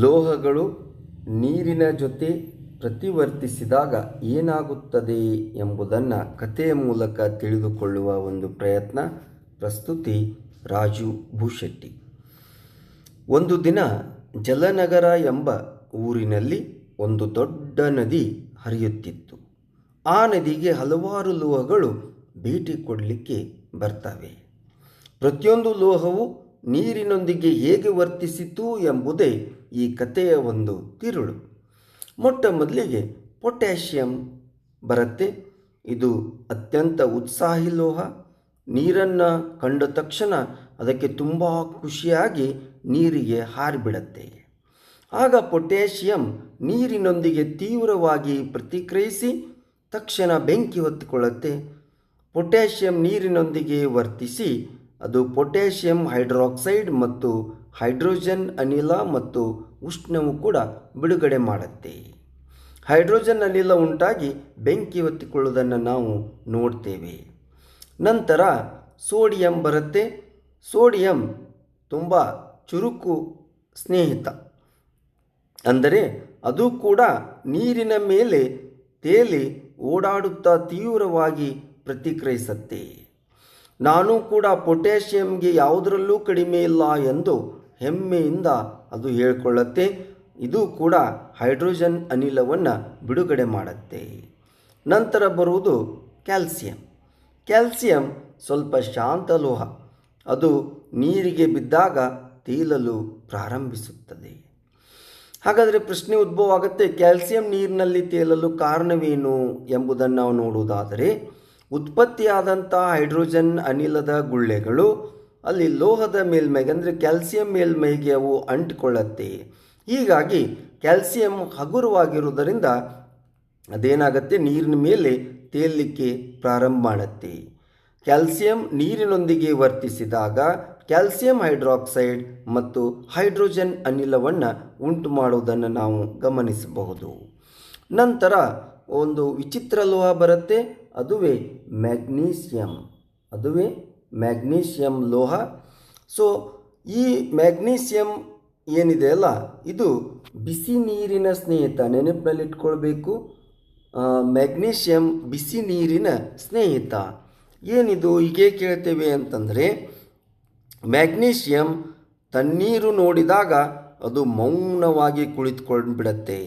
ಲೋಹಗಳು ನೀರಿನ ಜೊತೆ ಪ್ರತಿವರ್ತಿಸಿದಾಗ ಏನಾಗುತ್ತದೆ ಎಂಬುದನ್ನು ಕಥೆಯ ಮೂಲಕ ತಿಳಿದುಕೊಳ್ಳುವ ಒಂದು ಪ್ರಯತ್ನ. ಪ್ರಸ್ತುತಿ ರಾಜು ಭೂಶೆಟ್ಟಿ. ಒಂದು ದಿನ ಜಲನಗರ ಎಂಬ ಊರಿನಲ್ಲಿ ಒಂದು ದೊಡ್ಡ ನದಿ ಹರಿಯುತ್ತಿತ್ತು. ಆ ನದಿಗೆ ಹಲವಾರು ಲೋಹಗಳು ಭೇಟಿ ಕೊಡಲಿಕ್ಕೆ ಬರ್ತವೆ. ಪ್ರತಿಯೊಂದು ಲೋಹವು ನೀರಿನೊಂದಿಗೆ ಹೇಗೆ ವರ್ತಿಸಿತು ಎಂಬುದೇ ಈ ಕಥೆಯ ಒಂದು ತಿರುಳು. ಮೊಟ್ಟ ಮೊದಲಿಗೆ ಪೊಟ್ಯಾಷಿಯಂ ಬರುತ್ತೆ. ಇದು ಅತ್ಯಂತ ಉತ್ಸಾಹಿ ಲೋಹ. ನೀರನ್ನು ಕಂಡ ತಕ್ಷಣ ಅದಕ್ಕೆ ತುಂಬ ಖುಷಿಯಾಗಿ ನೀರಿಗೆ ಹಾರಿಬಿಡತ್ತೆ. ಆಗ ಪೊಟ್ಯಾಷಿಯಂ ನೀರಿನೊಂದಿಗೆ ತೀವ್ರವಾಗಿ ಪ್ರತಿಕ್ರಿಯಿಸಿ ತಕ್ಷಣ ಬೆಂಕಿ ಹೊತ್ತಿಕೊಳ್ಳುತ್ತೆ. ಪೊಟ್ಯಾಷಿಯಂ ನೀರಿನೊಂದಿಗೆ ವರ್ತಿಸಿ ಅದು ಪೊಟ್ಯಾಷಿಯಂ ಹೈಡ್ರಾಕ್ಸೈಡ್ ಮತ್ತು ಹೈಡ್ರೋಜನ್ ಅನಿಲ ಮತ್ತು ಉಷ್ಣವು ಕೂಡ ಬಿಡುಗಡೆ ಮಾಡುತ್ತೆ. ಹೈಡ್ರೋಜನ್ ಅನಿಲ ಉಂಟಾಗಿ ಬೆಂಕಿ ಹೊತ್ತಿಕೊಳ್ಳುವುದನ್ನು ನಾವು ನೋಡ್ತೇವೆ. ನಂತರ ಸೋಡಿಯಂ ಬರುತ್ತೆ. ಸೋಡಿಯಂ ತುಂಬ ಚುರುಕು ಸ್ನೇಹಿತ, ಅಂದರೆ ಅದು ಕೂಡ ನೀರಿನ ಮೇಲೆ ತೇಲಿ ಓಡಾಡುತ್ತಾ ತೀವ್ರವಾಗಿ ಪ್ರತಿಕ್ರಿಯಿಸುತ್ತೆ. ನಾನು ಕೂಡ ಪೊಟ್ಯಾಷಿಯಂಗೆ ಯಾವುದರಲ್ಲೂ ಕಡಿಮೆ ಇಲ್ಲ ಎಂದು ಹೆಮ್ಮೆಯಿಂದ ಅದು ಹೇಳಿಕೊಳ್ಳುತ್ತೆ. ಇದು ಕೂಡ ಹೈಡ್ರೋಜನ್ ಅನಿಲವನ್ನು ಬಿಡುಗಡೆ ಮಾಡುತ್ತೆ. ನಂತರ ಬರುವುದು ಕ್ಯಾಲ್ಸಿಯಂ. ಕ್ಯಾಲ್ಸಿಯಂ ಸ್ವಲ್ಪ ಶಾಂತ ಲೋಹ. ಅದು ನೀರಿಗೆ ಬಿದ್ದಾಗ ತೇಲಲು ಪ್ರಾರಂಭಿಸುತ್ತದೆ. ಹಾಗಾದರೆ ಪ್ರಶ್ನೆ ಉದ್ಭವ ಆಗುತ್ತೆ, ಕ್ಯಾಲ್ಸಿಯಂ ನೀರಿನಲ್ಲಿ ತೇಲಲು ಕಾರಣವೇನು ಎಂಬುದನ್ನು ನಾವು ನೋಡುವುದಾದರೆ, ಉತ್ಪತ್ತಿಯಾದಂಥ ಹೈಡ್ರೋಜನ್ ಅನಿಲದ ಗುಳ್ಳೆಗಳು ಅಲ್ಲಿ ಲೋಹದ ಮೇಲ್ಮೈಗೆ, ಅಂದರೆ ಕ್ಯಾಲ್ಸಿಯಂ ಮೇಲ್ಮೈಗೆ ಅವು ಅಂಟಿಕೊಳ್ಳುತ್ತೆ. ಹೀಗಾಗಿ ಕ್ಯಾಲ್ಸಿಯಂ ಹಗುರವಾಗಿರುವುದರಿಂದ ಅದೇನಾಗುತ್ತೆ, ನೀರಿನ ಮೇಲೆ ತೇಲಲಿಕ್ಕೆ ಪ್ರಾರಂಭ ಮಾಡುತ್ತೆ. ಕ್ಯಾಲ್ಸಿಯಂ ನೀರಿನೊಂದಿಗೆ ವರ್ತಿಸಿದಾಗ ಕ್ಯಾಲ್ಸಿಯಂ ಹೈಡ್ರಾಕ್ಸೈಡ್ ಮತ್ತು ಹೈಡ್ರೋಜನ್ ಅನಿಲವನ್ನು ಉಂಟು ಮಾಡುವುದನ್ನು ನಾವು ಗಮನಿಸಬಹುದು. ನಂತರ ಒಂದು ವಿಚಿತ್ರ ಲೋಹ ಬರುತ್ತೆ, ಅದುವೇ ಮ್ಯಾಗ್ನೀಷಿಯಂ ಲೋಹ. ಸೊ ಈ ಮ್ಯಾಗ್ನೀಷಿಯಂ ಏನಿದೆ ಅಲ್ಲ, ಇದು ಬಿಸಿ ನೀರಿನ ಸ್ನೇಹಿತ. ನೆನಪಿನಲ್ಲಿಟ್ಕೊಳ್ಬೇಕು, ಮ್ಯಾಗ್ನೀಷಿಯಂ ಬಿಸಿ ನೀರಿನ ಸ್ನೇಹಿತ. ಏನಿದು ಹೀಗೆ ಕೇಳ್ತೇವೆ ಅಂತಂದರೆ, ಮ್ಯಾಗ್ನೀಷಿಯಂ ತಣ್ಣೀರು ನೋಡಿದಾಗ ಅದು ಮೌನವಾಗಿ ಕುಳಿತುಕೊಂಡು ಬಿಡತ್ತೆ.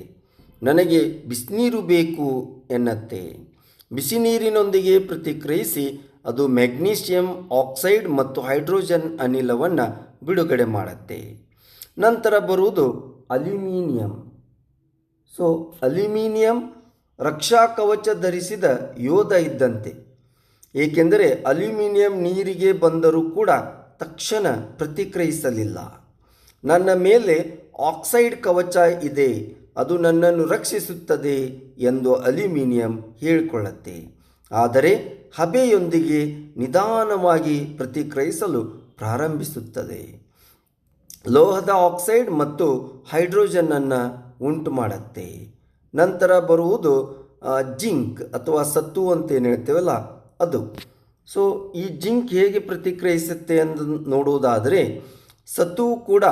ನನಗೆ ಬಿಸಿನೀರು ಬೇಕು ಎನ್ನತ್ತೆ. ಬಿಸಿ ನೀರಿನೊಂದಿಗೆ ಪ್ರತಿಕ್ರಿಯಿಸಿ ಅದು ಮ್ಯಾಗ್ನೀಷಿಯಂ ಆಕ್ಸೈಡ್ ಮತ್ತು ಹೈಡ್ರೋಜನ್ ಅನಿಲವನ್ನು ಬಿಡುಗಡೆ ಮಾಡುತ್ತೆ. ನಂತರ ಬರುವುದು ಅಲ್ಯೂಮಿನಿಯಂ. ಸೊ ಅಲ್ಯೂಮಿನಿಯಂ ರಕ್ಷಾ ಕವಚ ಧರಿಸಿದ ಯೋಧ ಇದ್ದಂತೆ. ಏಕೆಂದರೆ ಅಲ್ಯೂಮಿನಿಯಂ ನೀರಿಗೆ ಬಂದರೂ ಕೂಡ ತಕ್ಷಣ ಪ್ರತಿಕ್ರಿಯಿಸಲಿಲ್ಲ. ನನ್ನ ಮೇಲೆ ಆಕ್ಸೈಡ್ ಕವಚ ಇದೆ, ಅದು ನನ್ನನ್ನು ರಕ್ಷಿಸುತ್ತದೆ ಎಂದು ಅಲ್ಯೂಮಿನಿಯಂ ಹೇಳಿಕೊಳ್ಳುತ್ತೆ. ಆದರೆ ಹಬೆಯೊಂದಿಗೆ ನಿಧಾನವಾಗಿ ಪ್ರತಿಕ್ರಿಯಿಸಲು ಪ್ರಾರಂಭಿಸುತ್ತದೆ. ಲೋಹದ ಆಕ್ಸೈಡ್ ಮತ್ತು ಹೈಡ್ರೋಜನ್ನನ್ನು ಉಂಟು ಮಾಡುತ್ತೆ. ನಂತರ ಬರುವುದು ಜಿಂಕ್ ಅಥವಾ ಸತ್ತು ಅಂತ ಏನು ಹೇಳ್ತೇವಲ್ಲ, ಅದು. ಸೊ ಈ ಜಿಂಕ್ ಹೇಗೆ ಪ್ರತಿಕ್ರಿಯಿಸುತ್ತೆ ಎಂದು ನೋಡುವುದಾದರೆ, ಸತ್ತು ಕೂಡ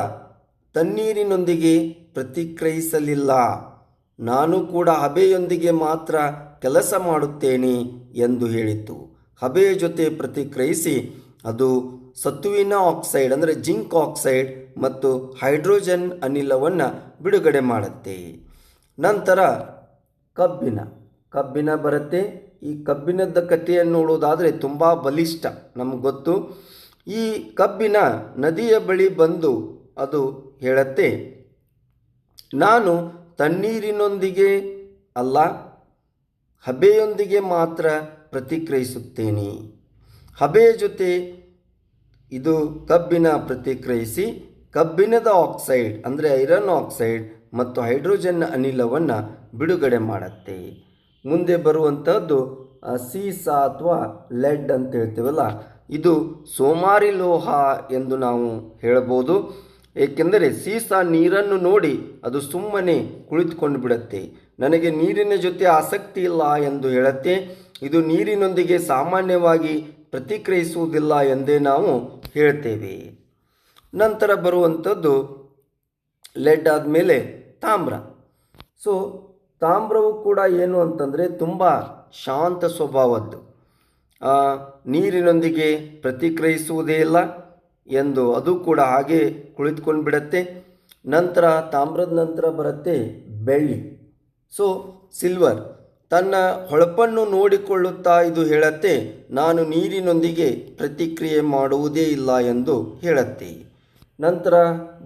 ತಣ್ಣೀರಿನೊಂದಿಗೆ ಪ್ರತಿಕ್ರಿಯಿಸಲಿಲ್ಲ. ನಾನು ಕೂಡ ಹಬೆಯೊಂದಿಗೆ ಮಾತ್ರ ಕೆಲಸ ಮಾಡುತ್ತೇನೆ ಎಂದು ಹೇಳಿತು. ಹಬೆಯ ಜೊತೆ ಪ್ರತಿಕ್ರಿಯಿಸಿ ಅದು ಸತ್ತುವಿನ ಆಕ್ಸೈಡ್, ಅಂದರೆ ಜಿಂಕ್ ಆಕ್ಸೈಡ್ ಮತ್ತು ಹೈಡ್ರೋಜನ್ ಅನಿಲವನ್ನು ಬಿಡುಗಡೆ ಮಾಡುತ್ತೆ. ನಂತರ ಕಬ್ಬಿಣ ಬರುತ್ತೆ. ಈ ಕಬ್ಬಿಣದ ಕಥೆಯನ್ನು ನೋಡೋದಾದರೆ ತುಂಬ ಬಲಿಷ್ಠ, ನಮಗೆ ಗೊತ್ತು. ಈ ಕಬ್ಬಿಣ ನದಿಯ ಬಳಿ ಬಂದು ಅದು ಹೇಳುತ್ತೆ, ನಾನು ತಣ್ಣೀರಿನೊಂದಿಗೆ ಅಲ್ಲ, ಹಬೆಯೊಂದಿಗೆ ಮಾತ್ರ ಪ್ರತಿಕ್ರಿಯಿಸುತ್ತೇನೆ. ಹಬೆಯ ಜೊತೆ ಇದು ಕಬ್ಬಿಣ ಪ್ರತಿಕ್ರಿಯಿಸಿ ಕಬ್ಬಿಣದ ಆಕ್ಸೈಡ್, ಅಂದರೆ ಐರನ್ ಆಕ್ಸೈಡ್ ಮತ್ತು ಹೈಡ್ರೋಜನ್ ಅನಿಲವನ್ನು ಬಿಡುಗಡೆ ಮಾಡುತ್ತೆ. ಮುಂದೆ ಬರುವಂಥದ್ದು ಸೀಸಾ ಅಥವಾ ಲೆಡ್ ಅಂತ ಹೇಳ್ತೇವಲ್ಲ, ಇದು ಸೋಮಾರಿ ಲೋಹ ಎಂದು ನಾವು ಹೇಳ್ಬೋದು. ಏಕೆಂದರೆ ಸೀಸಾ ನೀರನ್ನು ನೋಡಿ ಅದು ಸುಮ್ಮನೆ ಕುಳಿತುಕೊಂಡು ಬಿಡುತ್ತೆ. ನನಗೆ ನೀರಿನ ಜೊತೆ ಆಸಕ್ತಿ ಇಲ್ಲ ಎಂದು ಹೇಳುತ್ತೆ. ಇದು ನೀರಿನೊಂದಿಗೆ ಸಾಮಾನ್ಯವಾಗಿ ಪ್ರತಿಕ್ರಿಯಿಸುವುದಿಲ್ಲ ಎಂದೇ ನಾವು ಹೇಳ್ತೇವೆ. ನಂತರ ಬರುವಂಥದ್ದು ಲೆಡ್ ಆದಮೇಲೆ ತಾಮ್ರ. ಸೊ ತಾಮ್ರವು ಕೂಡ ಏನು ಅಂತಂದರೆ ತುಂಬ ಶಾಂತ ಸ್ವಭಾವದ್ದು, ನೀರಿನೊಂದಿಗೆ ಪ್ರತಿಕ್ರಿಯಿಸುವುದೇ ಇಲ್ಲ ಎಂದು ಅದು ಕೂಡ ಹಾಗೆ ಕುಳಿತುಕೊಂಡು ಬಿಡುತ್ತೆ. ನಂತರ ತಾಮ್ರದ ನಂತರ ಬರುತ್ತೆ ಬೆಳ್ಳಿ. ಸೊ ಸಿಲ್ವರ್ ತನ್ನ ಹೊಳಪನ್ನು ನೋಡಿಕೊಳ್ಳುತ್ತಾ ಇದು ಹೇಳುತ್ತೆ, ನಾನು ನೀರಿನೊಂದಿಗೆ ಪ್ರತಿಕ್ರಿಯೆ ಮಾಡುವುದೇ ಇಲ್ಲ ಎಂದು ಹೇಳುತ್ತೆ. ನಂತರ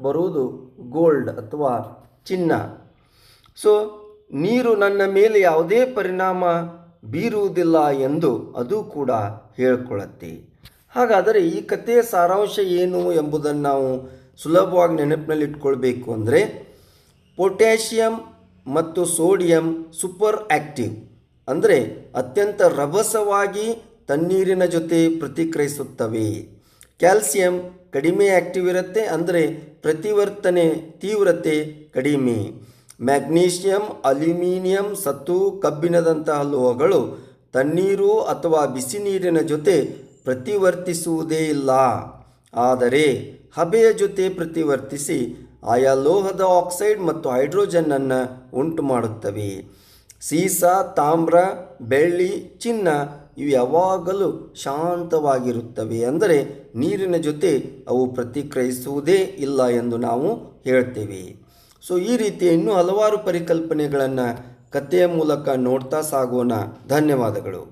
ಬರುವುದು ಗೋಲ್ಡ್ ಅಥವಾ ಚಿನ್ನ. ಸೊ ನೀರು ನನ್ನ ಮೇಲೆ ಯಾವುದೇ ಪರಿಣಾಮ ಬೀರುವುದಿಲ್ಲ ಎಂದು ಅದು ಕೂಡ ಹೇಳಿಕೊಳ್ಳುತ್ತೆ. ಹಾಗಾದರೆ ಈ ಕಥೆಯ ಸಾರಾಂಶ ಏನು ಎಂಬುದನ್ನು ನಾವು ಸುಲಭವಾಗಿ ನೆನಪಿನಲ್ಲಿಟ್ಕೊಳ್ಬೇಕು ಅಂದರೆ, ಪೊಟ್ಯಾಷಿಯಂ ಮತ್ತು ಸೋಡಿಯಂ ಸೂಪರ್ ಆಕ್ಟಿವ್ ಅಂದರೆ ಅತ್ಯಂತ ರಭಸವಾಗಿ ತಣ್ಣೀರಿನ ಜೊತೆ ಪ್ರತಿಕ್ರಿಯಿಸುತ್ತವೆ. ಕ್ಯಾಲ್ಸಿಯಂ ಕಡಿಮೆ ಆಕ್ಟಿವ್ ಇರುತ್ತೆ, ಅಂದರೆ ಪ್ರತಿವರ್ತನೆ ತೀವ್ರತೆ ಕಡಿಮೆ. ಮ್ಯಾಗ್ನೀಷಿಯಂ, ಅಲ್ಯೂಮಿನಿಯಂ, ಸತು, ಕಬ್ಬಿಣದಂತಹ ಲೋಹಗಳು ತಣ್ಣೀರು ಅಥವಾ ಬಿಸಿ ನೀರಿನ ಜೊತೆ ಪ್ರತಿವರ್ತಿಸುವುದೇ ಇಲ್ಲ, ಆದರೆ ಹಬೆಯ ಜೊತೆ ಪ್ರತಿವರ್ತಿಸಿ ಆಯಾ ಲೋಹದ ಆಕ್ಸೈಡ್ ಮತ್ತು ಹೈಡ್ರೋಜನ್ನನ್ನು ಉಂಟು ಮಾಡುತ್ತವೆ. ಸೀಸ, ತಾಮ್ರ, ಬೆಳ್ಳಿ, ಚಿನ್ನ ಇವು ಯಾವಾಗಲೂ ಶಾಂತವಾಗಿರುತ್ತವೆ, ಅಂದರೆ ನೀರಿನ ಜೊತೆ ಅವು ಪ್ರತಿಕ್ರಿಯಿಸುವುದೇ ಇಲ್ಲ ಎಂದು ನಾವು ಹೇಳ್ತೇವೆ. ಸೊ ಈ ರೀತಿ ಇನ್ನೂ ಹಲವಾರು ಪರಿಕಲ್ಪನೆಗಳನ್ನು ಕಥೆಯ ಮೂಲಕ ನೋಡ್ತಾ ಸಾಗೋಣ. ಧನ್ಯವಾದಗಳು.